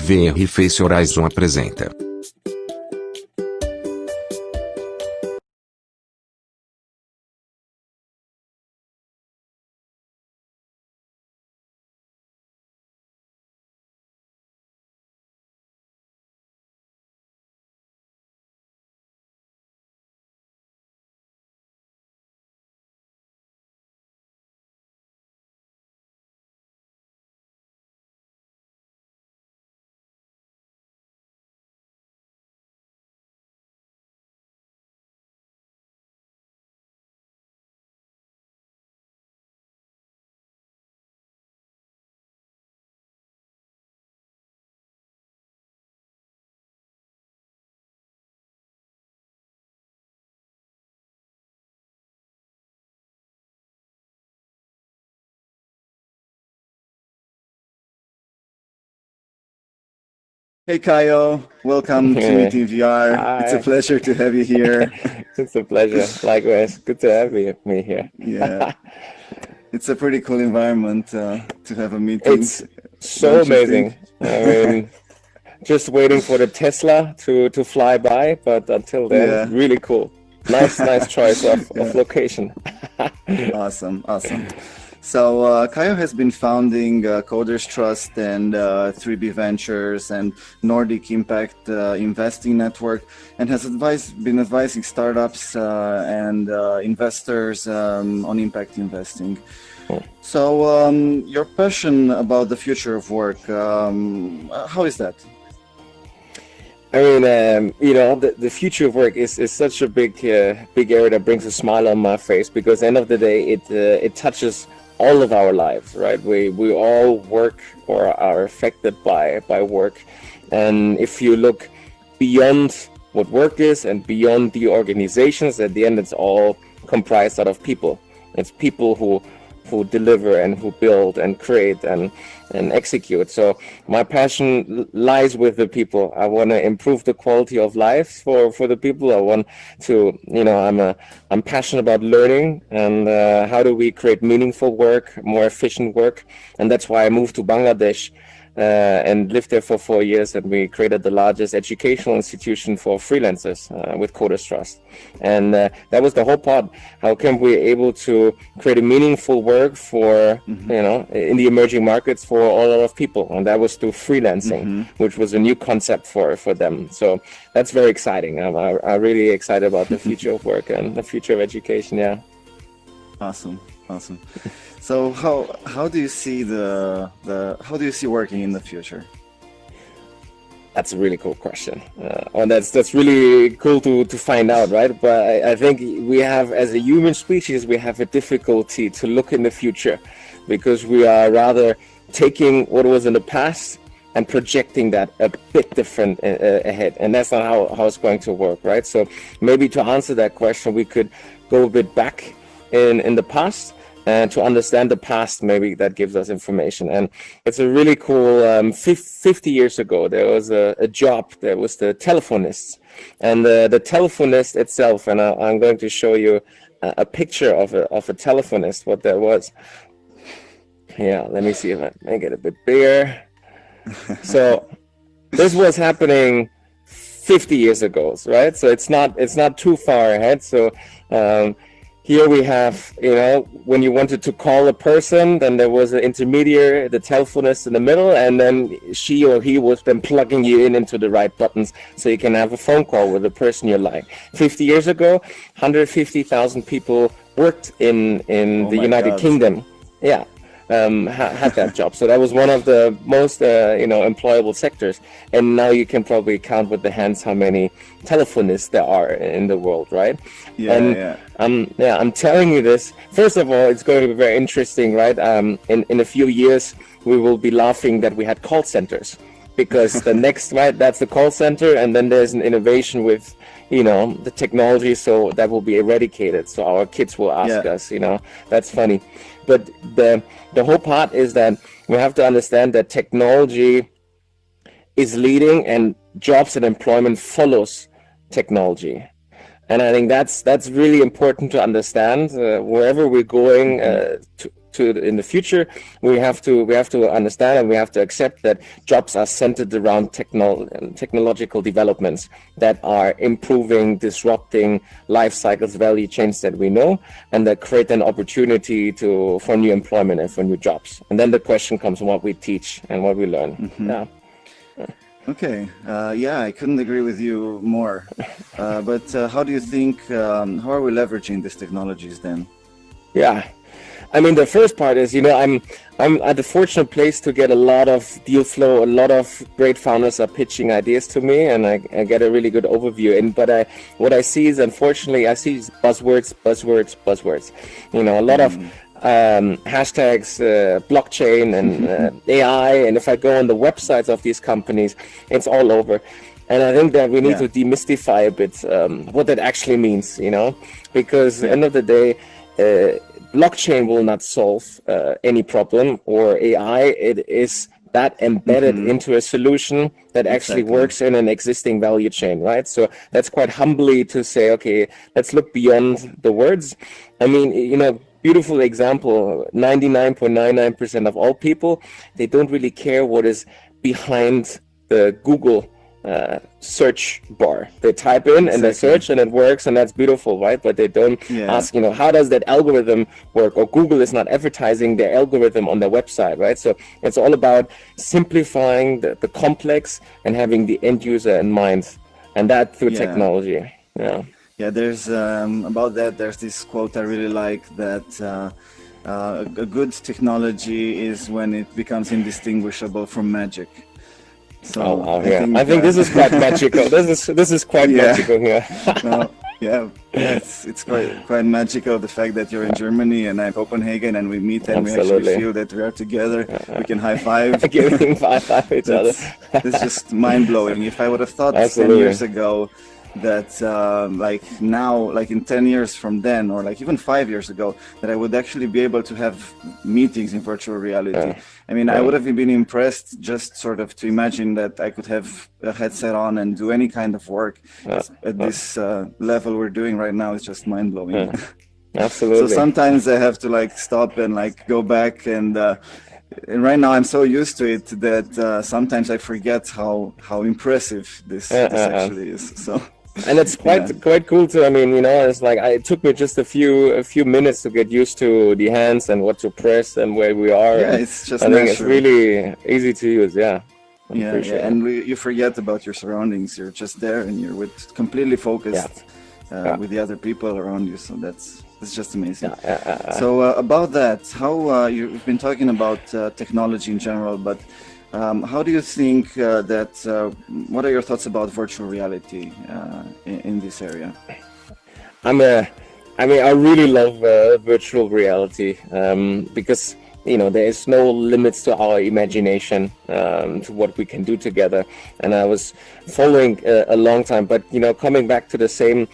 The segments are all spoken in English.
VR Face Horizon apresenta. Hey Kayo, welcome to Yeah. TVR. It's a Hi. pleasure to have you here. It's a pleasure. Likewise. Good to have me here. Yeah, it's a pretty cool environment to have a meeting, It's so don't you think? amazing. I mean, just waiting for the Tesla to fly by, but until then, Yeah. really cool. Nice choice of Yeah, location. awesome. So Kayo has been founding Coders Trust and 3B Ventures and Nordic Impact Investing Network, and has been advising startups and investors on impact investing. So your passion about the future of work, how is that? I mean, the future of work is such a big area that brings a smile on my face, because end of the day, it touches all of our lives, right? We all work or are affected by work, and if you look beyond what work is and beyond the organizations, at the end, it's all comprised out of people. It's people who deliver and who build and create and execute. So my passion lies with the people. I want to improve the quality of life for the people. I want to, I'm passionate about learning and how do we create meaningful work, more efficient work. And that's why I moved to Bangladesh and lived there for 4 years, and we created the largest educational institution for freelancers with Coders Trust. And that was the whole part. How can we able to create a meaningful work for, in the emerging markets for a lot of people? And that was through freelancing, which was a new concept for them. So that's very exciting. I'm really excited about the future of work and the future of education. Yeah. Awesome. So how do you see how do you see working in the future? That's a really cool question. And that's really cool to find out, right? But I think we have, as a human species, we have a difficulty to look in the future, because we are rather taking what was in the past and projecting that a bit different ahead. And that's not how it's going to work, right? So maybe to answer that question, we could go a bit back in the past, and to understand the past, maybe that gives us information. And it's a really cool, 50 years ago, there was a job, there was the telephonist. And the telephonist itself, and I'm going to show you a picture of a telephonist, what that was. Yeah, let me see if I make it a bit bigger. So this was happening 50 years ago, right? So it's not too far ahead. So here we have, when you wanted to call a person, then there was an intermediary, the telephonist in the middle, and then she or he was then plugging you into the right buttons so you can have a phone call with the person you like. 50 years ago, 150,000 people worked in Oh the my United God. Kingdom. Yeah. Had that job. So that was one of the most, employable sectors. And now you can probably count with the hands how many telephonists there are in the world, right? Yeah. I'm telling you this. First of all, it's going to be very interesting, right? In a few years, we will be laughing that we had call centers, because the next, right, that's the call center, and then there's an innovation with, the technology, so that will be eradicated. So our kids will ask Yeah. us, that's funny. But the whole part is that we have to understand that technology is leading, and jobs and employment follows technology. And I think that's really important to understand. Wherever we're going, in the future, we have to understand and we have to accept that jobs are centered around technological developments that are improving, disrupting life cycles, value chains that we know, and that create an opportunity for new employment and for new jobs. And then the question comes what we teach and what we learn. Mm-hmm. Yeah. Okay. I couldn't agree with you more. But how do you think? How are we leveraging these technologies then? Yeah. I mean, the first part is, I'm at the fortunate place to get a lot of deal flow. A lot of great founders are pitching ideas to me, and I get a really good overview. But what I see is, unfortunately, I see buzzwords. A lot of hashtags, blockchain and AI. And if I go on the websites of these companies, it's all over. And I think that we need to demystify a bit what that actually means, because at the end of the day, blockchain will not solve any problem, or AI. It is that embedded into a solution that actually works in an existing value chain, right? So that's quite humbly to say, okay, let's look beyond the words. I mean, beautiful example, 99.99% of all people, they don't really care what is behind the Google search bar. They type in and they search and it works, and that's beautiful, right? But they don't ask, how does that algorithm work? Or Google is not advertising their algorithm on their website, right? So it's all about simplifying the complex and having the end user in mind, and that through technology. Yeah, there's about that, there's this quote I really like, that a good technology is when it becomes indistinguishable from magic. So I think this is quite magical. This is quite magical here. It's quite magical, the fact that you're in Germany and I'm in Copenhagen, and we meet and we actually feel that we are together. We can high five. Giving high five each other. It's just mind blowing. If I would have thought 10 years ago that in 10 years from then, or like even 5 years ago, that I would actually be able to have meetings in virtual reality. I mean, I would have been impressed just sort of to imagine that I could have a headset on and do any kind of work at this level we're doing right now. Is just mind blowing. Absolutely. So sometimes I have to stop and go back, and right now I'm so used to it that sometimes I forget how impressive this actually is. So. And it's quite cool too. I mean, it's it took me just a few minutes to get used to the hands and what to press and where we are. Yeah, it's just I think it's really easy to use. And you forget about your surroundings. You're just there and you're completely focused with the other people around you. So that's just amazing. So about that, how you've been talking about technology in general, but how do you think what are your thoughts about virtual reality in this area? I really love virtual reality because there is no limits to our imagination, to what we can do together. And I was following a long time, but coming back to the same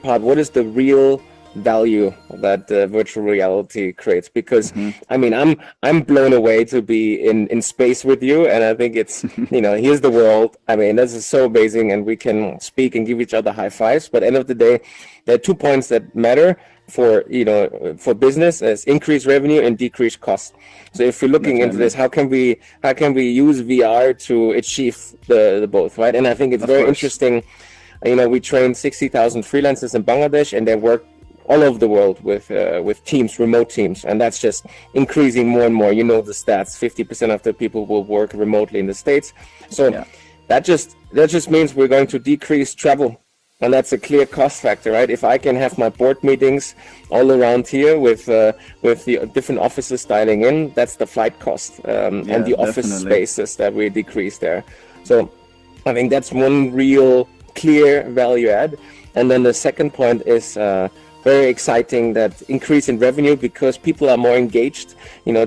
part, what is the real value that virtual reality creates? Because I'm blown away to be in space with you, and I think it's here's the world. I mean, this is so amazing, and we can speak and give each other high fives, but at the end of the day, there are 2 points that matter for business: is increased revenue and decreased cost. So if you're looking into this, how can we use VR to achieve the both, right? And I think it's very interesting. We train 60,000 freelancers in Bangladesh, and they work all over the world with teams, remote teams, and that's just increasing more and more. The stats: 50% of the people will work remotely in the States. So that just means we're going to decrease travel, and that's a clear cost factor, right? If I can have my board meetings all around here with the different offices dialing in, that's the flight cost and the office spaces that we decrease there. So I think that's one real clear value add. And then the second point is very exciting, that increase in revenue, because people are more engaged.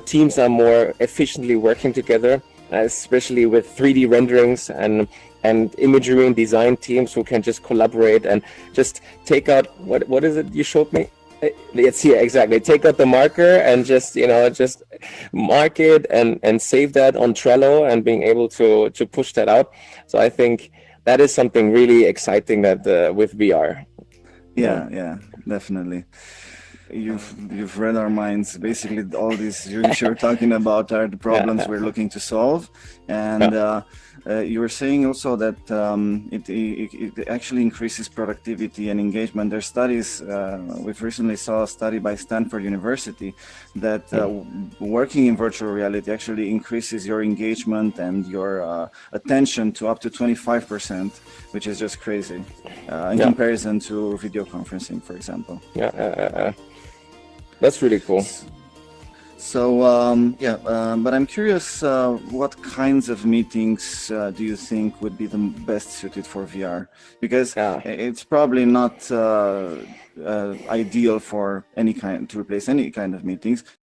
Teams are more efficiently working together, especially with 3D renderings and imagery and design teams who can just collaborate and just take out what is it you showed me? It's here, exactly. Take out the marker and just mark it and save that on Trello, and being able to push that out. So I think that is something really exciting that with VR. Yeah, definitely. you've read our minds. Basically, all these you're talking about are the problems we're looking to solve, and you were saying also that it actually increases productivity and engagement. There's studies. We've recently saw a study by Stanford University that working in virtual reality actually increases your engagement and your attention to up to 25%, which is just crazy in comparison to video conferencing, for example. That's really cool. So but I'm curious, what kinds of meetings do you think would be the best suited for VR? Because it's probably not ideal for any kind to replace any kind of meetings.